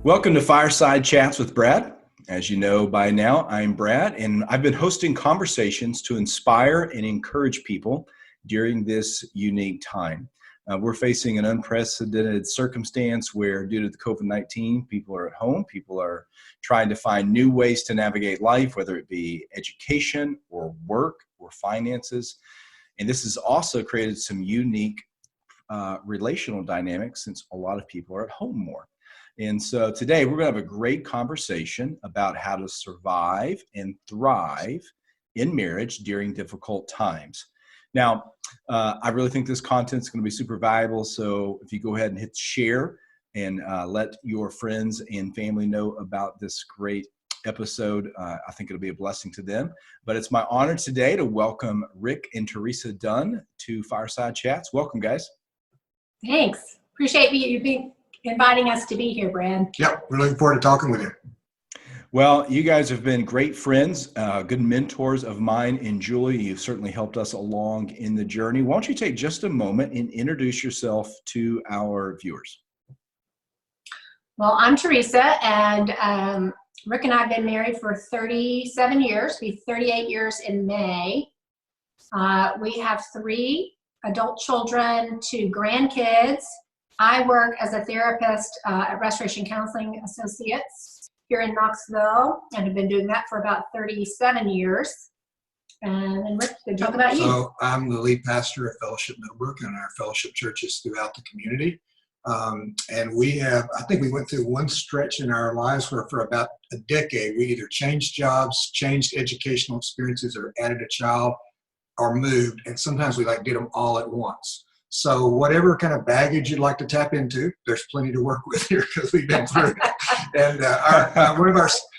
Welcome to Fireside Chats with Brad. As you know by now, I'm Brad, and I've been hosting conversations to inspire and encourage people during this unique time. We're facing an unprecedented circumstance where, due to the COVID-19, people are at home. People are trying to find new ways to navigate life, whether it be education or work or finances. And this has also created some unique relational dynamics since a lot of people are at home more. And so today we're going to have a great conversation about how to survive and thrive in marriage during difficult times. Now, I really think this content is going to be super valuable. So if you go ahead and hit share and let your friends and family know about this great episode, I think it'll be a blessing to them. But it's my honor today to welcome Rick and Teresa Dunn to Fireside Chats. Welcome, guys. Thanks. Appreciate you being inviting us to be here, Brad. Yep, we're looking forward to talking with you. Well, you guys have been great friends, good mentors of mine and Julie. You've certainly helped us along in the journey. Why don't you take just a moment and introduce yourself to our viewers? Well, I'm Teresa, and Rick and I have been married for 37 years. We'll be 38 years in May. We have 3 adult children, 2 grandkids. I work as a therapist at Restoration Counseling Associates here in Knoxville, and have been doing that for about 37 years. And then Rick, can talk about you. So I'm the lead pastor at Fellowship Middlebrook and our fellowship churches throughout the community. And we have, I think we went through one stretch in our lives where for about a decade, we either changed jobs, changed educational experiences, or added a child, or moved. And sometimes we did them all at once. So whatever kind of baggage you'd like to tap into, there's plenty to work with here because we've been through it. And one of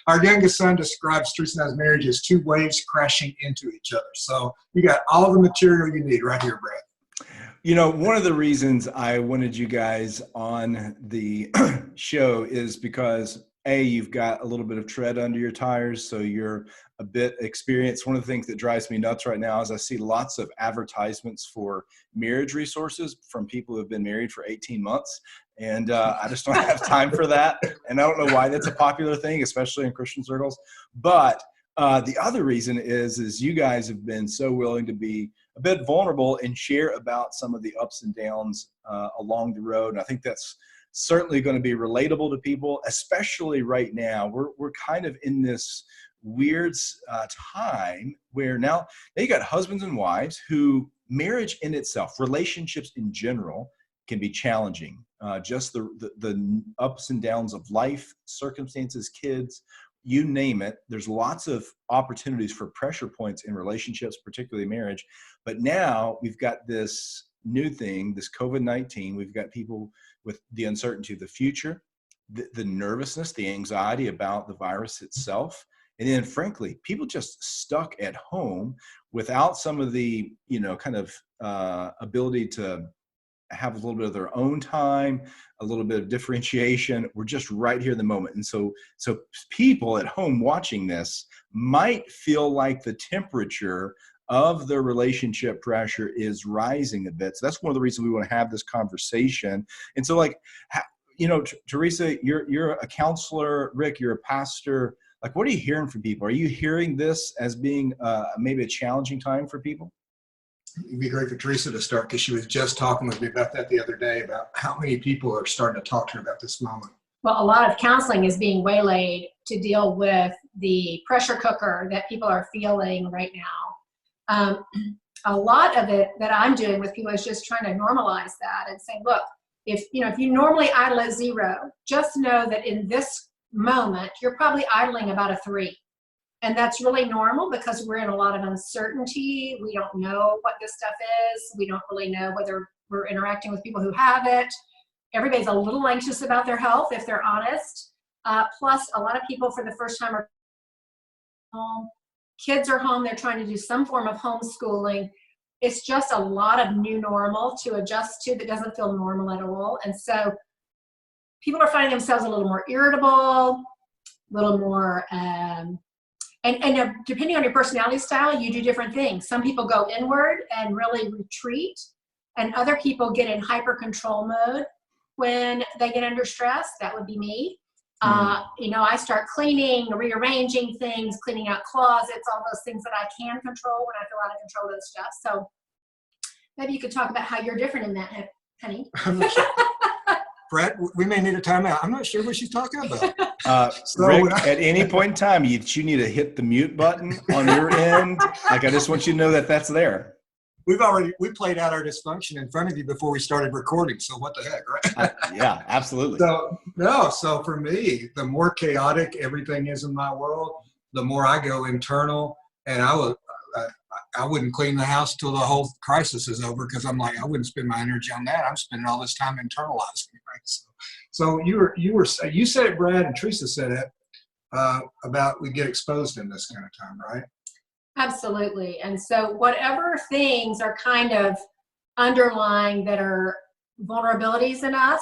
our youngest son describes Teresa and I's marriage as 2 waves crashing into each other. So you got all the material you need right here, Brad. You know, one of the reasons I wanted you guys on the show is because you've got a little bit of tread under your tires, so you're a bit experienced. One of the things that drives me nuts right now is I see lots of advertisements for marriage resources from people who have been married for 18 months. And I just don't have time for that. And I don't know why that's a popular thing, especially in Christian circles. But the other reason is you guys have been so willing to be a bit vulnerable and share about some of the ups and downs along the road. And I think that's certainly going to be relatable to people, especially right now. We're kind of in this weird time where now you got husbands and wives who marriage in itself, relationships in general, can be challenging. Just the ups and downs of life, circumstances, kids, you name it. There's lots of opportunities for pressure points in relationships, particularly marriage. But now we've got this new thing, this COVID-19. We've got people with the uncertainty of the future, the nervousness, the anxiety about the virus itself. And then frankly, people just stuck at home without some of the, ability to have a little bit of their own time, a little bit of differentiation. We're just right here in the moment. And so people at home watching this might feel like the temperature of the relationship pressure is rising a bit. So that's one of the reasons we want to have this conversation. And so Teresa, you're a counselor, Rick, you're a pastor. What are you hearing from people? Are you hearing this as being maybe a challenging time for people? It'd be great for Teresa to start because she was just talking with me about that the other day, about how many people are starting to talk to her about this moment. Well, a lot of counseling is being waylaid to deal with the pressure cooker that people are feeling right now. A lot of it that I'm doing with people is just trying to normalize that and say, look, if you normally idle at 0, just know that in this moment, you're probably idling about a 3. And that's really normal because we're in a lot of uncertainty. We don't know what this stuff is. We don't really know whether we're interacting with people who have it. Everybody's a little anxious about their health, if they're honest. Plus, a lot of people for the first time are home. Kids are home. They're trying to do some form of homeschooling. It's just a lot of new normal to adjust to that doesn't feel normal at all. And so people are finding themselves a little more irritable, a little more And depending on your personality style, you do different things. Some people go inward and really retreat, and other people get in hyper control mode when they get under stress. That would be me. I start cleaning, rearranging things, cleaning out closets, all those things that I can control when I feel out of control of this stuff. So maybe you could talk about how you're different in that, honey. I'm not sure. Brett, we may need a timeout. I'm not sure what she's talking about. Rick, at any point in time, you need to hit the mute button on your end. Like, I just want you to know that that's there. We played out our dysfunction in front of you before we started recording. So what the heck, right? Yeah, absolutely. So for me, the more chaotic everything is in my world, the more I go internal, and I wouldn't clean the house till the whole crisis is over, because I'm like, I wouldn't spend my energy on that. I'm spending all this time internalizing, right? So you said it, Brad, and Teresa said it about we get exposed in this kind of time, right? Absolutely. And so whatever things are kind of underlying that are vulnerabilities in us,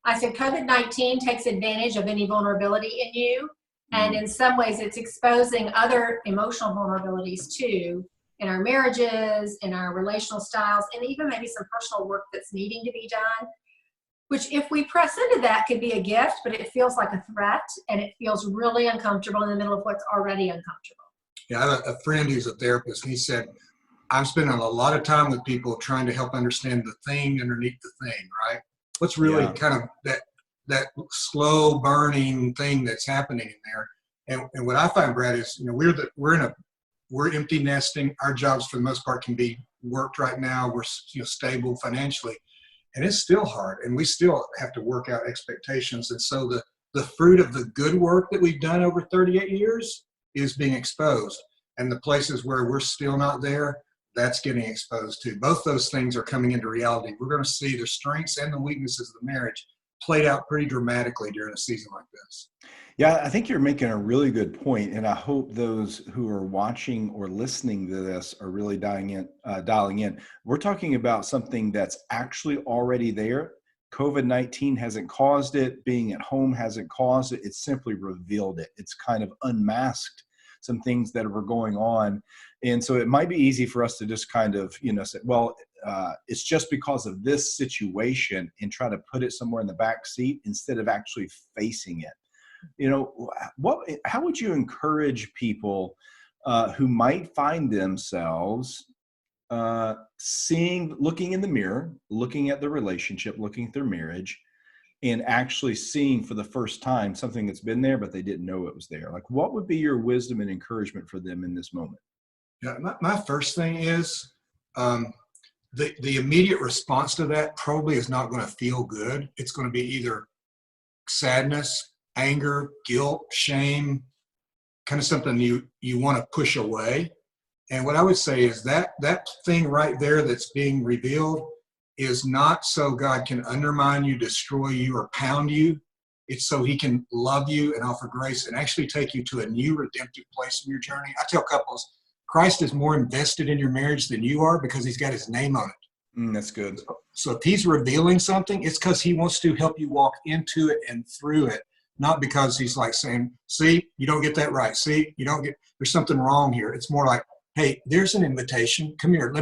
I said COVID-19 takes advantage of any vulnerability in you. And in some ways it's exposing other emotional vulnerabilities too, in our marriages, in our relational styles, and even maybe some personal work that's needing to be done, which if we press into that could be a gift, but it feels like a threat, and it feels really uncomfortable in the middle of what's already uncomfortable. Yeah, I have a friend who's a therapist, and he said, I'm spending a lot of time with people trying to help understand the thing underneath the thing, right? What's really kind of that slow burning thing that's happening in there. And what I find, Brad, is, we're empty nesting. Our jobs for the most part can be worked right now. We're stable financially, and it's still hard, and we still have to work out expectations. And so the fruit of the good work that we've done over 38 years is being exposed, and the places where we're still not there, that's getting exposed too. Both those things are coming into reality. We're going to see the strengths and the weaknesses of the marriage played out pretty dramatically during a season like this. Yeah, I think you're making a really good point, and I hope those who are watching or listening to this are really dialing in. We're talking about something that's actually already there. COVID-19 hasn't caused it. Being at home hasn't caused it. It's simply revealed it. It's kind of unmasked some things that were going on. And so it might be easy for us to just kind of, say, well, it's just because of this situation, and try to put it somewhere in the back seat instead of actually facing it. How would you encourage people who might find themselves looking in the mirror, looking at the relationship, looking at their marriage, and actually seeing for the first time something that's been there, but they didn't know it was there? Like, what would be your wisdom and encouragement for them in this moment? Yeah, my first thing is the immediate response to that probably is not going to feel good. It's going to be either sadness, anger, guilt, shame, kind of something you want to push away. And what I would say is that thing right there that's being revealed is not so God can undermine you, destroy you, or pound you. It's so he can love you and offer grace and actually take you to a new redemptive place in your journey. I tell couples, Christ is more invested in your marriage than you are, because he's got his name on it. That's good. So if he's revealing something, it's because he wants to help you walk into it and through it, not because he's like saying, see, you don't get that right. See, there's something wrong here. It's more like, hey, there's an invitation. Come here.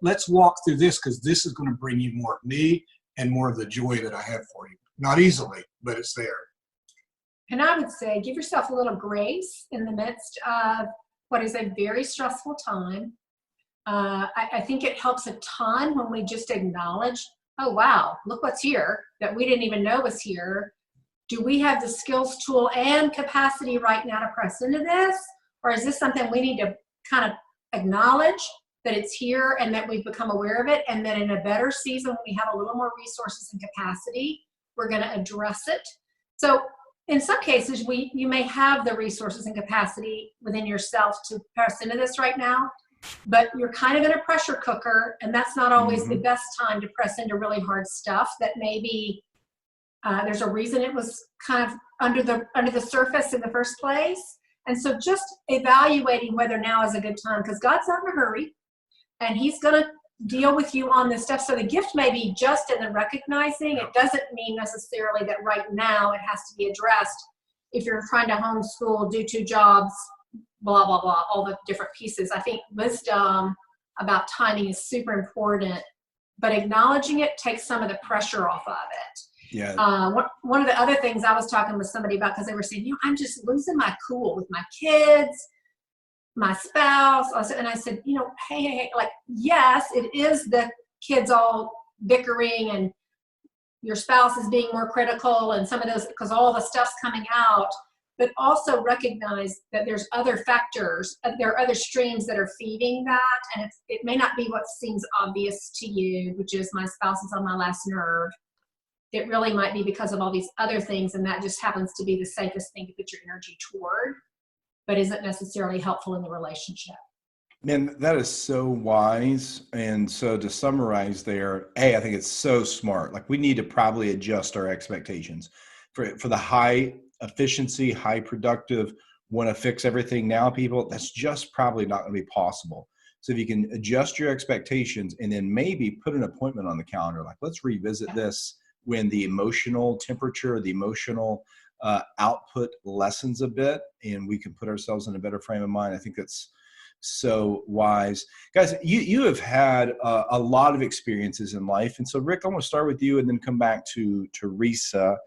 Let's walk through this, because this is going to bring you more of me and more of the joy that I have for you. Not easily, but it's there. And I would say, give yourself a little grace in the midst of what is a very stressful time. I think it helps a ton when we just acknowledge, oh, wow, look what's here that we didn't even know was here. Do we have the skills, tool, and capacity right now to press into this? Or is this something we need to kind of acknowledge that it's here and that we've become aware of it, and that in a better season, when we have a little more resources and capacity, we're going to address it? So in some cases, you may have the resources and capacity within yourself to press into this right now, but you're kind of in a pressure cooker, and that's not always the best time to press into really hard stuff that maybe there's a reason it was kind of under the surface in the first place. And so just evaluating whether now is a good time, because God's not in a hurry, and he's going to deal with you on this stuff. So the gift may be just in the recognizing. It doesn't mean necessarily that right now it has to be addressed. If you're trying to homeschool, do 2 jobs, blah, blah, blah, all the different pieces. I think wisdom about timing is super important, but acknowledging it takes some of the pressure off of it. Yeah. One of the other things I was talking with somebody about, because they were saying, I'm just losing my cool with my kids, my spouse. And I said, hey, like, yes, it is the kids all bickering and your spouse is being more critical and some of those, because all the stuff's coming out, but also recognize that there's other factors, there are other streams that are feeding that. And it may not be what seems obvious to you, which is my spouse is on my last nerve. It really might be because of all these other things, and that just happens to be the safest thing to put your energy toward, but isn't necessarily helpful in the relationship. Man, that is so wise. And so to summarize there, I think it's so smart. Like, we need to probably adjust our expectations for the high efficiency, high productive, want to fix everything now people. That's just probably not going to be possible. So if you can adjust your expectations and then maybe put an appointment on the calendar, like, let's revisit this when the emotional temperature, the emotional output lessens a bit, and we can put ourselves in a better frame of mind. I think that's so wise. Guys, you have had a lot of experiences in life. And so, Rick, I want to start with you and then come back to Teresa.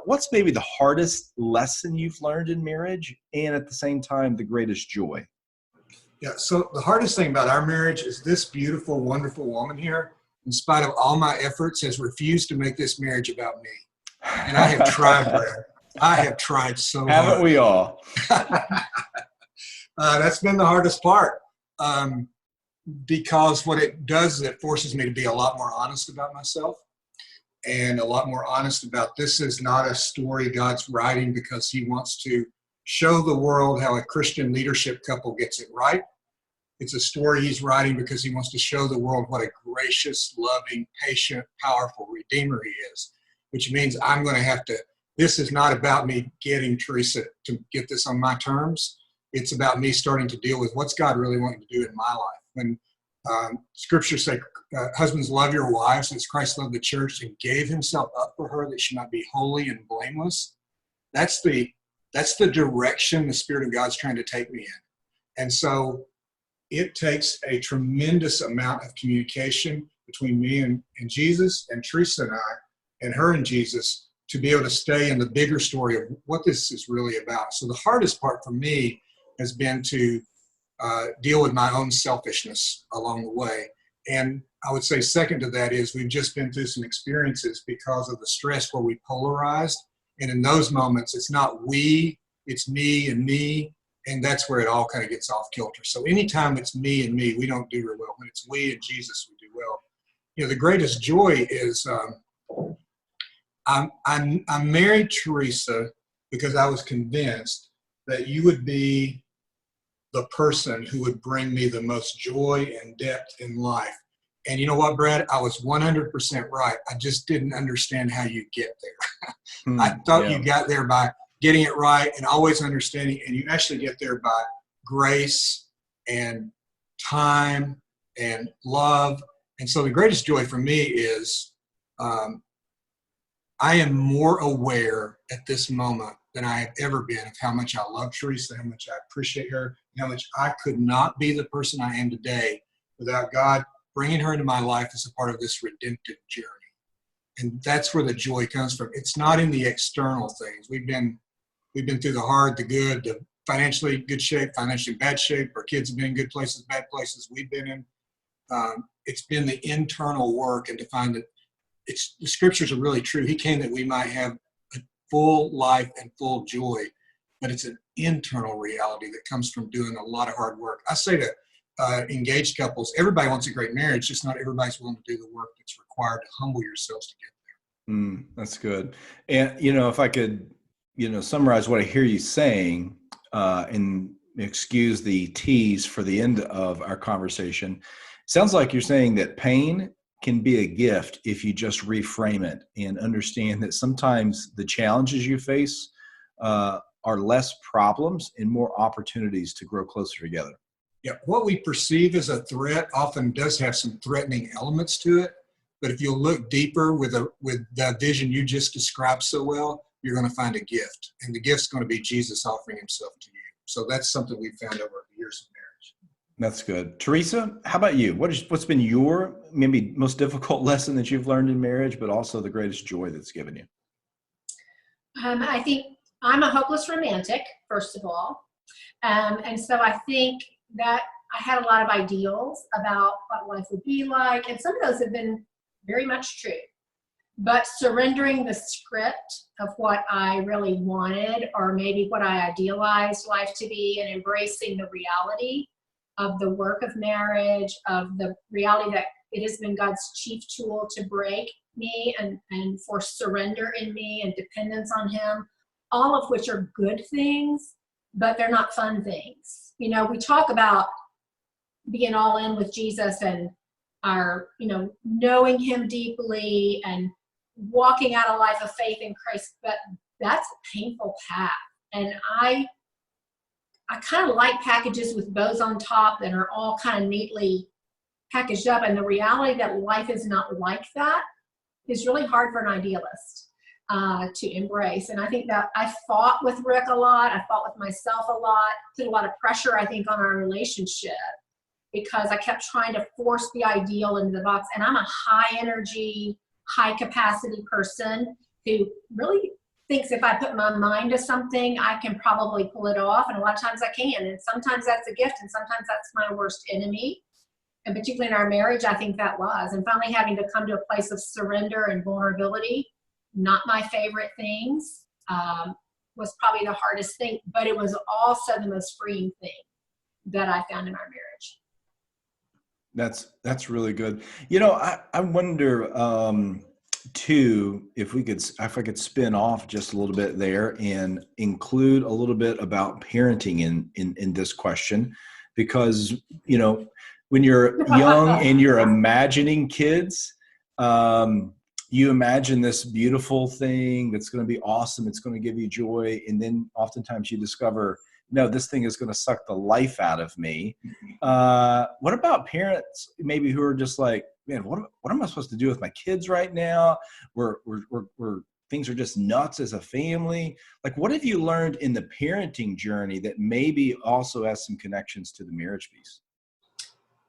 What's maybe the hardest lesson you've learned in marriage, and at the same time, the greatest joy? Yeah, so the hardest thing about our marriage is this beautiful, wonderful woman here, in spite of all my efforts, has refused to make this marriage about me. And I have tried, Brad. I have tried so hard. Haven't we all? That's been the hardest part, because what it does is it forces me to be a lot more honest about myself and a lot more honest about, this is not a story God's writing because he wants to show the world how a Christian leadership couple gets it right. It's a story he's writing because he wants to show the world what a gracious, loving, patient, powerful Redeemer he is, which means I'm going to have to, this is not about me getting Teresa to get this on my terms. It's about me starting to deal with what's God really wanting to do in my life. When scriptures say, husbands, love your wives as Christ loved the church and gave himself up for her that she might be holy and blameless. That's the direction the Spirit of God's trying to take me in. And so it takes a tremendous amount of communication between me and Jesus, and Teresa and I, and her and Jesus, to be able to stay in the bigger story of what this is really about. So the hardest part for me has been to deal with my own selfishness along the way. And I would say second to that is we've just been through some experiences because of the stress where we polarized. And in those moments, it's not we, it's me and me. And that's where it all kind of gets off kilter. So anytime it's me and me, we don't do real well. When it's we and Jesus, we do well. The greatest joy is I married Teresa because I was convinced that you would be the person who would bring me the most joy and depth in life. And you know what, Brad? I was 100% right. I just didn't understand how you get there. I thought you got there by getting it right and always understanding, and you actually get there by grace and time and love. And so the greatest joy for me is I am more aware at this moment than I have ever been of how much I love Teresa, how much I appreciate her, and how much I could not be the person I am today without God bringing her into my life as a part of this redemptive journey. And that's where the joy comes from. It's not in the external things. We've been through the hard, the good, the financially good shape, financially bad shape. Our kids have been in good places, bad places we've been in. It's been the internal work, and to find that the scriptures are really true. He came that we might have a full life and full joy, but it's an internal reality that comes from doing a lot of hard work. I say to engaged couples, everybody wants a great marriage, just not everybody's willing to do the work that's required to humble yourselves to get there. That's good. And, if I could, summarize what I hear you saying, and excuse the tease for the end of our conversation, sounds like you're saying that pain can be a gift if you just reframe it and understand that sometimes the challenges you face are less problems and more opportunities to grow closer together. Yeah, what we perceive as a threat often does have some threatening elements to it. But if you look deeper with the vision you just described so well, you're going to find a gift. And the gift's going to be Jesus offering himself to you. So that's something we've found over the years of marriage. That's good. Teresa, how about you? What's been your maybe most difficult lesson that you've learned in marriage, but also the greatest joy that's given you? I think I'm a hopeless romantic, first of all. And so I think that I had a lot of ideals about what life would be like, and some of those have been very much true. But surrendering the script of what I really wanted, or maybe what I idealized life to be, and embracing the reality of the work of marriage, of the reality that it has been God's chief tool to break me and for surrender in me and dependence on Him, all of which are good things, but they're not fun things. You know, we talk about being all in with Jesus and our, knowing Him deeply and walking out a life of faith in Christ, but that's a painful path. And I kind of like packages with bows on top that are all kind of neatly packaged up. And the reality that life is not like that is really hard for an idealist to embrace. And I think that I fought with Rick a lot. I fought with myself a lot, put a lot of pressure, I think, on our relationship, because I kept trying to force the ideal into the box. And I'm a high energy, high capacity person who really thinks if I put my mind to something, I can probably pull it off. And a lot of times I can. And sometimes that's a gift, and sometimes that's my worst enemy. And particularly in our marriage, I think that was. And finally having to come to a place of surrender and vulnerability, not my favorite things, was probably the hardest thing. But it was also the most freeing thing that I found in our marriage. That's really good. I wonder too, if I could spin off just a little bit there and include a little bit about parenting in this question, because when you're young and you're imagining kids, you imagine this beautiful thing that's going to be awesome. It's going to give you joy. And then oftentimes you discover, no, this thing is going to suck the life out of me. What about parents maybe who are just like, man, what am I supposed to do with my kids right now? We're things are just nuts as a family. Like, what have you learned in the parenting journey that maybe also has some connections to the marriage piece?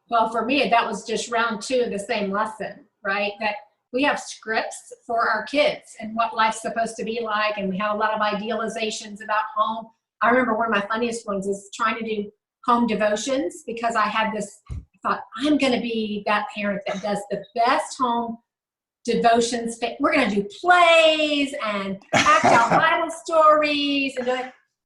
Well, for me, that was just round 2 of the same lesson, right? That we have scripts for our kids and what life's supposed to be like, and we have a lot of idealizations about home. I remember one of my funniest ones is trying to do home devotions, because I had this thought, I'm going to be that parent that does the best home devotions. We're going to do plays and act out Bible stories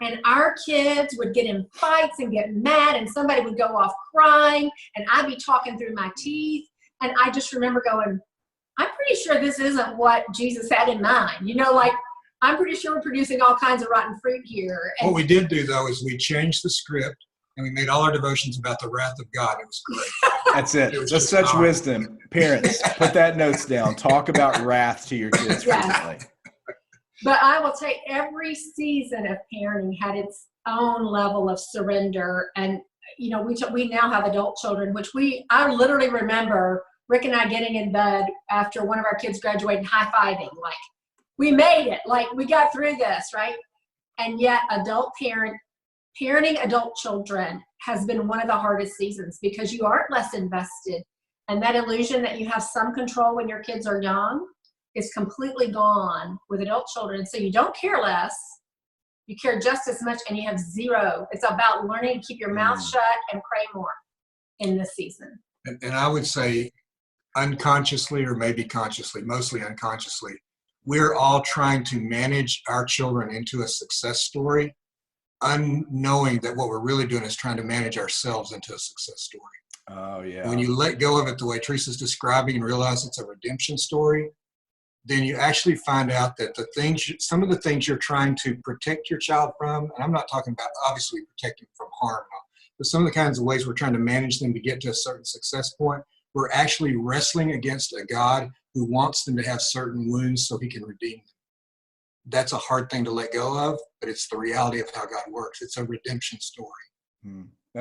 and our kids would get in fights and get mad, and somebody would go off crying, and I'd be talking through my teeth. And I just remember going, I'm pretty sure this isn't what Jesus had in mind. I'm pretty sure we're producing all kinds of rotten fruit here. What we did do, though, is we changed the script, and we made all our devotions about the wrath of God. It was great. That's it. That's such wisdom. Parents, put that notes down. Talk about wrath to your kids frequently. But I will tell you, every season of parenting had its own level of surrender. And, we now have adult children, which I literally remember Rick and I getting in bed after one of our kids graduated, high-fiving, like, we made it, like, we got through this, right? And yet parenting adult children has been one of the hardest seasons, because you aren't less invested. And that illusion that you have some control when your kids are young is completely gone with adult children. So you don't care less, you care just as much, and you have zero. It's about learning to keep your mouth shut and pray more in this season. And I would say unconsciously, or maybe consciously, mostly unconsciously, we're all trying to manage our children into a success story, unknowing that what we're really doing is trying to manage ourselves into a success story. Oh, yeah. When you let go of it the way Teresa's describing and realize it's a redemption story, then you actually find out that some of the things you're trying to protect your child from, and I'm not talking about obviously protecting from harm, but some of the kinds of ways we're trying to manage them to get to a certain success point, we're actually wrestling against a God who wants them to have certain wounds so He can redeem them. That's a hard thing to let go of, but it's the reality of how God works. It's a redemption story.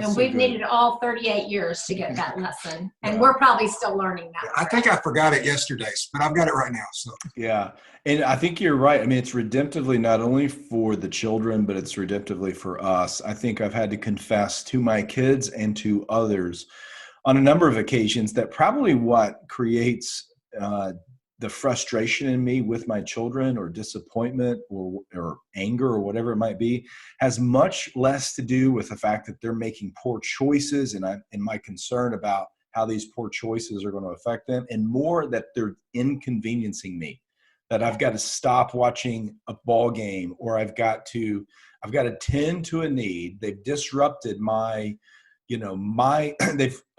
And we've needed all 38 years to get that lesson. And Yeah. we're probably still learning that. I think I forgot it yesterday, but I've got it right now. So Yeah. And I think you're right. I mean, it's redemptively not only for the children, but it's redemptively for us. I think I've had to confess to my kids and to others on a number of occasions that probably what creates the frustration in me with my children, or disappointment, or anger, or whatever it might be, has much less to do with the fact that they're making poor choices, and my concern about how these poor choices are going to affect them, and more that they're inconveniencing me, that I've got to stop watching a ball game, or I've got to tend to a need. They've disrupted I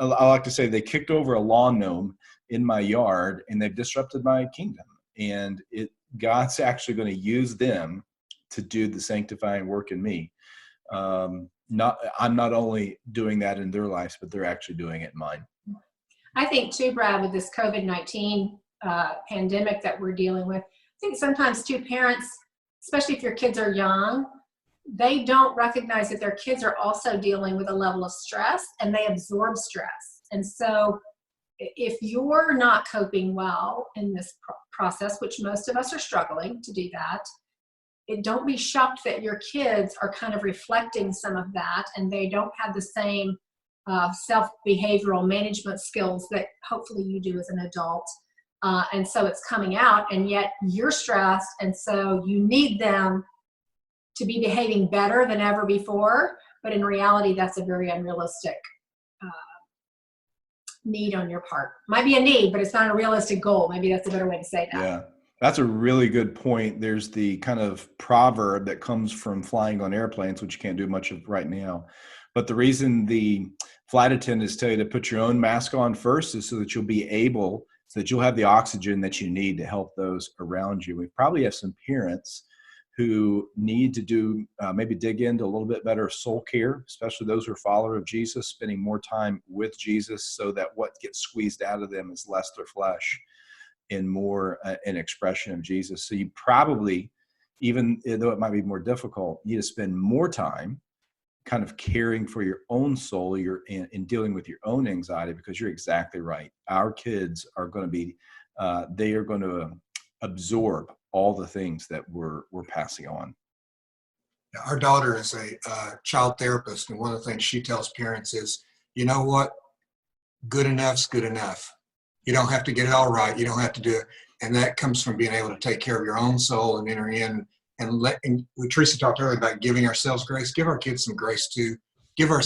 like to say they kicked over a lawn gnome in my yard, and they've disrupted my kingdom. And God's actually going to use them to do the sanctifying work in me. I'm not only doing that in their lives, but they're actually doing it in mine. I think too, Brad, with this COVID-19 pandemic that we're dealing with, I think sometimes too, parents, especially if your kids are young, they don't recognize that their kids are also dealing with a level of stress, and they absorb stress. And so if you're not coping well in this process, which most of us are struggling to do that, don't be shocked that your kids are kind of reflecting some of that, and they don't have the same self-behavioral management skills that hopefully you do as an adult. And so it's coming out, and yet you're stressed, and so you need them to be behaving better than ever before. But in reality, that's a very unrealistic need on your part. Might be a need, but it's not a realistic goal. Maybe that's a better way to say that. Yeah, that's a really good point. There's the kind of proverb that comes from flying on airplanes, which you can't do much of right now. But the reason the flight attendants tell you to put your own mask on first is so that you'll have the oxygen that you need to help those around you. We probably have some parents who need to maybe dig into a little bit better soul care, especially those who are followers of Jesus, spending more time with Jesus, so that what gets squeezed out of them is less their flesh and more an expression of Jesus. So you probably, even though it might be more difficult, you need to spend more time kind of caring for your own soul, in dealing with your own anxiety, because you're exactly right. Our kids are going to be, they are going to absorb all the things that we're passing on. our daughter is a child therapist, and one of the things she tells parents is, you know what? Good enough's good enough. You don't have to get it all right. You don't have to do it. And that comes from being able to take care of your own soul and enter in and Teresa talked earlier about giving ourselves grace. Give our kids some grace too. Give our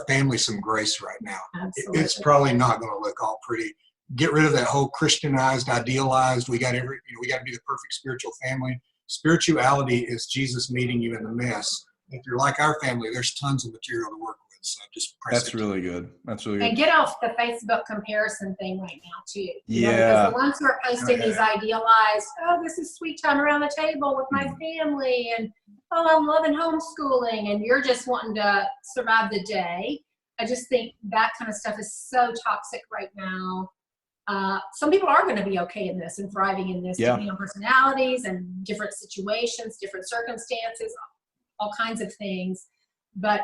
family some grace right now. Absolutely. It's probably not going to look all pretty. Get rid of that whole Christianized, idealized. We got to be the perfect spiritual family. Spirituality is Jesus meeting you in the mess. If you're like our family, there's tons of material to work with. So just press That's really good. That's really good. And get off the Facebook comparison thing right now too. Yeah. Because the ones who are posting these idealized, oh, this is sweet time around the table with my family, and oh, I'm loving homeschooling, and you're just wanting to survive the day. I just think that kind of stuff is so toxic right now. Some people are going to be okay in this and thriving in this, depending on personalities and different situations, different circumstances, all kinds of things. But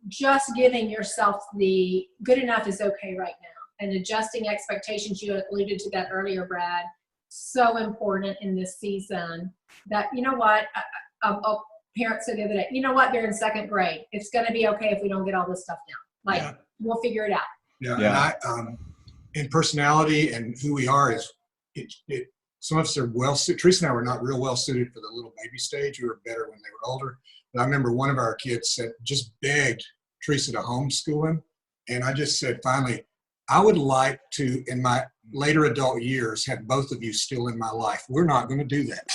just giving yourself the good enough is okay right now, and adjusting expectations. You alluded to that earlier, Brad. So important in this season that, you know what, a parent said the other day, you know what, they're in second grade. It's going to be okay if we don't get all this stuff down. We'll figure it out. Yeah. And in personality and who we are is some of us are well suited. Teresa and I were not real well suited for the little baby stage. We were better when they were older. But I remember one of our kids just begged Teresa to homeschool him. And I just said, finally, I would like to, in my later adult years, have both of you still in my life. We're not going to do that.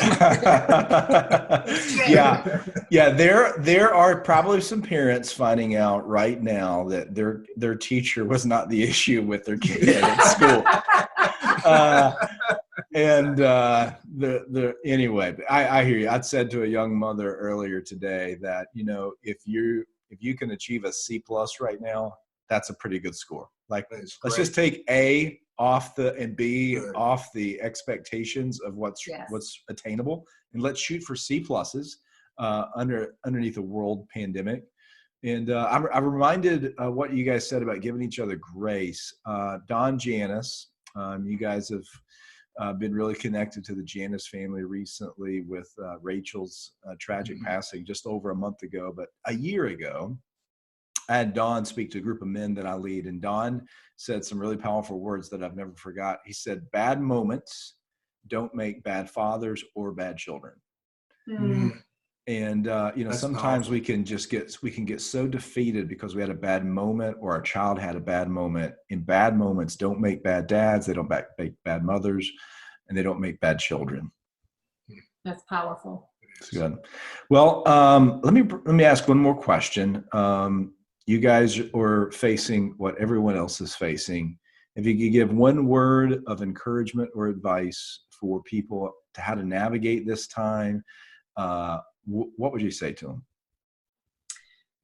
Yeah. There are probably some parents finding out right now that their teacher was not the issue with their kid at school. Anyway, I hear you. I'd said to a young mother earlier today that, if you can achieve a C+ right now, that's a pretty good score. Like, let's just take A off and B off the expectations of what's attainable, and let's shoot for C+s underneath a world pandemic. And I'm reminded what you guys said about giving each other grace. Don Janice, you guys have been really connected to the Janice family recently with Rachel's tragic passing just over a month ago. But a year ago, I had Don speak to a group of men that I lead, and Don said some really powerful words that I've never forgot. He said, "Bad moments don't make bad fathers or bad children." Mm. And That's sometimes powerful. we can get so defeated because we had a bad moment or our child had a bad moment. And bad moments don't make bad dads, they don't make bad mothers, and they don't make bad children. That's powerful. It's good. Well, let me ask one more question. You guys are facing what everyone else is facing. If you could give one word of encouragement or advice for people to how to navigate this time, what would you say to them?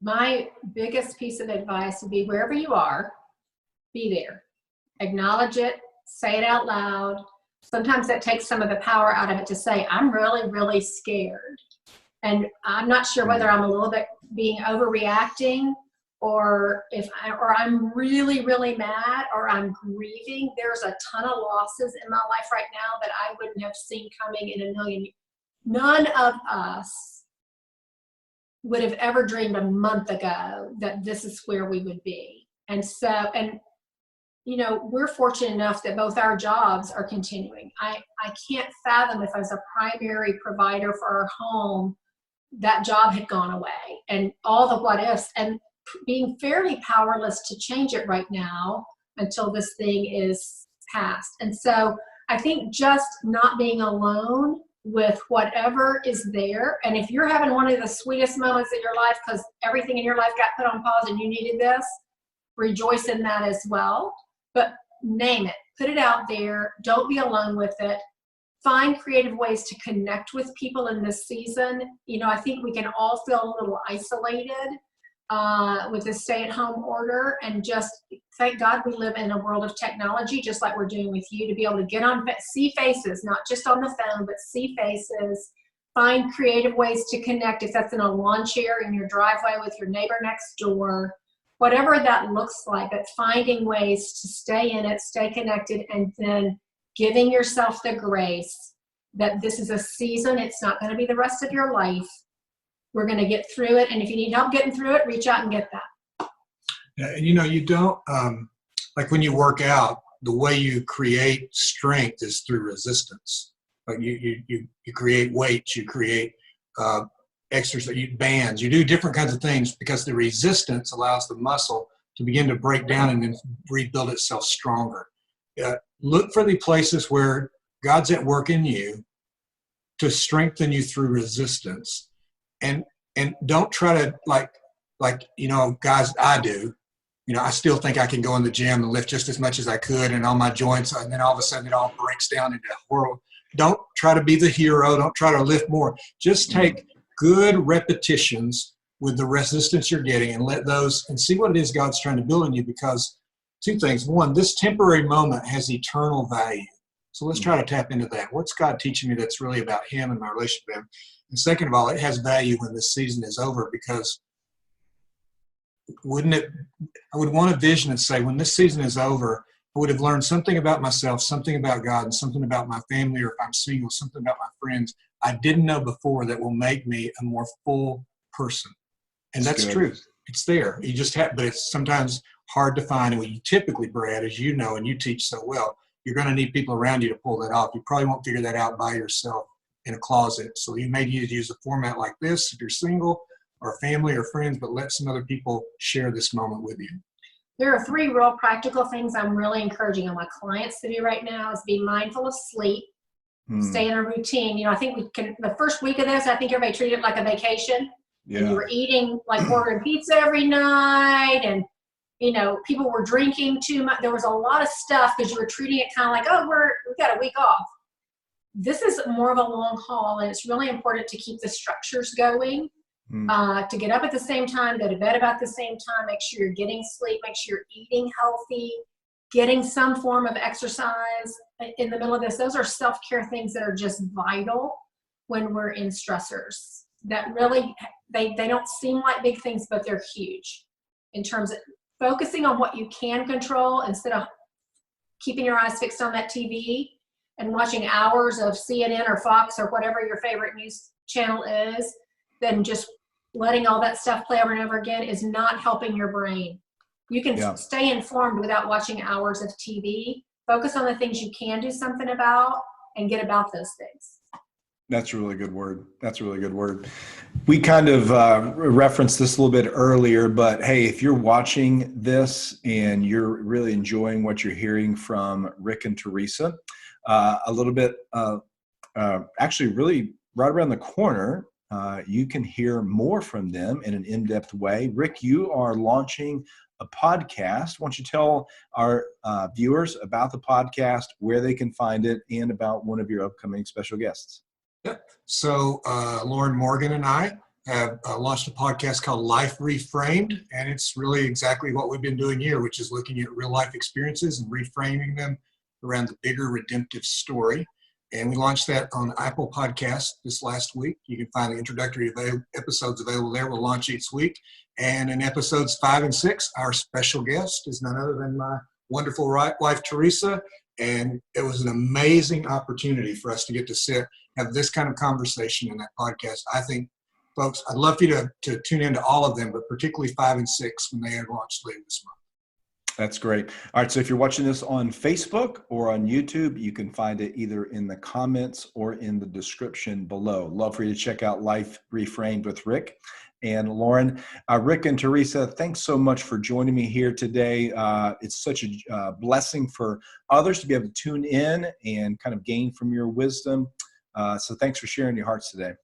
My biggest piece of advice would be wherever you are, be there. Acknowledge it, say it out loud. Sometimes that takes some of the power out of it to say, I'm really, really scared. And I'm not sure whether I'm a little bit being overreacting or or I'm really, really mad or I'm grieving. There's a ton of losses in my life right now that I wouldn't have seen coming in a million years. None of us would have ever dreamed a month ago that this is where we would be. And so, we're fortunate enough that both our jobs are continuing. I can't fathom if as a primary provider for our home, that job had gone away and all the what ifs and being fairly powerless to change it right now until this thing is past. And so I think just not being alone with whatever is there. And if you're having one of the sweetest moments in your life because everything in your life got put on pause and you needed this, rejoice in that as well. But name it, put it out there. Don't be alone with it. Find creative ways to connect with people in this season. I think we can all feel a little isolated with the stay-at-home order, and just thank God we live in a world of technology, just like we're doing with you, to be able to get on, see faces, not just on the phone, but see faces. Find creative ways to connect, if that's in a lawn chair in your driveway with your neighbor next door, whatever that looks like, but finding ways to stay in it, stay connected, and then giving yourself the grace that this is a season. It's not going to be the rest of your life. We're going to get through it. And if you need help getting through it, reach out and get that. Yeah, and you don't, like when you work out, the way you create strength is through resistance. Like you create weights, you create exercise, bands, you do different kinds of things because the resistance allows the muscle to begin to break down and then rebuild itself stronger. Look for the places where God's at work in you to strengthen you through resistance, and don't try to like guys, I do. I still think I can go in the gym and lift just as much as I could and on my joints, and then all of a sudden it all breaks down into horror. Don't try to be the hero. Don't try to lift more. Just take good repetitions with the resistance you're getting and let those, and see what it is God's trying to build in you, because two things. One, this temporary moment has eternal value. So let's try to tap into that. What's God teaching me that's really about Him and my relationship with Him? And second of all, it has value when this season is over, because I would want a vision and say, when this season is over, I would have learned something about myself, something about God, and something about my family, or if I'm single, something about my friends I didn't know before that will make me a more full person. And that's true. It's there. You just have, but it's sometimes hard to find. And what you typically, Brad, as you know, and you teach so well, you're going to need people around you to pull that off. You probably won't figure that out by yourself in a closet. So you may need to use a format like this if you're single, or family or friends, but let some other people share this moment with you. There are 3 real practical things I'm really encouraging on my clients to do right now is be mindful of sleep, stay in a routine. I think we can, the first week of this, I think everybody treated it like a vacation. Yeah. And you were eating, like ordering pizza every night, and people were drinking too much. There was a lot of stuff because you were treating it kind of like, oh, we've got a week off. This is more of a long haul, and it's really important to keep the structures going. To get up at the same time, go to bed about the same time, make sure you're getting sleep, make sure you're eating healthy, getting some form of exercise in the middle of this. Those are self-care things that are just vital when we're in stressors. That really they don't seem like big things, but they're huge in terms of focusing on what you can control instead of keeping your eyes fixed on that TV and watching hours of CNN or Fox or whatever your favorite news channel is, then just letting all that stuff play over and over again is not helping your brain. You can stay informed without watching hours of TV. Focus on the things you can do something about and get about those things. That's a really good word. That's a really good word. We kind of referenced this a little bit earlier, but hey, if you're watching this and you're really enjoying what you're hearing from Rick and Teresa, a little bit, actually really right around the corner, you can hear more from them in an in-depth way. Rick, you are launching a podcast. Why don't you tell our viewers about the podcast, where they can find it, and about one of your upcoming special guests? Yep. So Lauren Morgan and I have launched a podcast called Life Reframed, and it's really exactly what we've been doing here, which is looking at real life experiences and reframing them around the bigger redemptive story. And we launched that on Apple Podcast this last week. You can find the introductory episodes available there. We'll launch each week. And in episodes 5 and 6, our special guest is none other than my wonderful wife, Teresa. And it was an amazing opportunity for us to get to sit, have this kind of conversation in that podcast. I think, folks, I'd love for you to tune into all of them, but particularly 5 and 6 when they are launched later this month. That's great. All right, so if you're watching this on Facebook or on YouTube, you can find it either in the comments or in the description below. Love for you to check out Life Reframed with Rick and Lauren. Rick and Teresa, thanks so much for joining me here today. It's such a blessing for others to be able to tune in and kind of gain from your wisdom. So thanks for sharing your hearts today.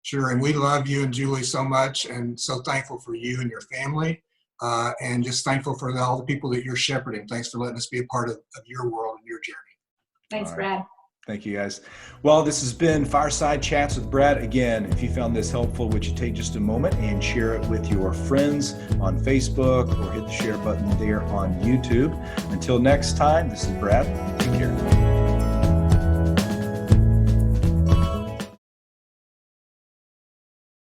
Sure, and we love you and Julie so much, and so thankful for you and your family. And just thankful for all the people that you're shepherding. Thanks for letting us be a part of your world and your journey. Thanks, Brad. Thank you, guys. Well, this has been Fireside Chats with Brad. Again, if you found this helpful, would you take just a moment and share it with your friends on Facebook or hit the share button there on YouTube. Until next time, this is Brad. Take care.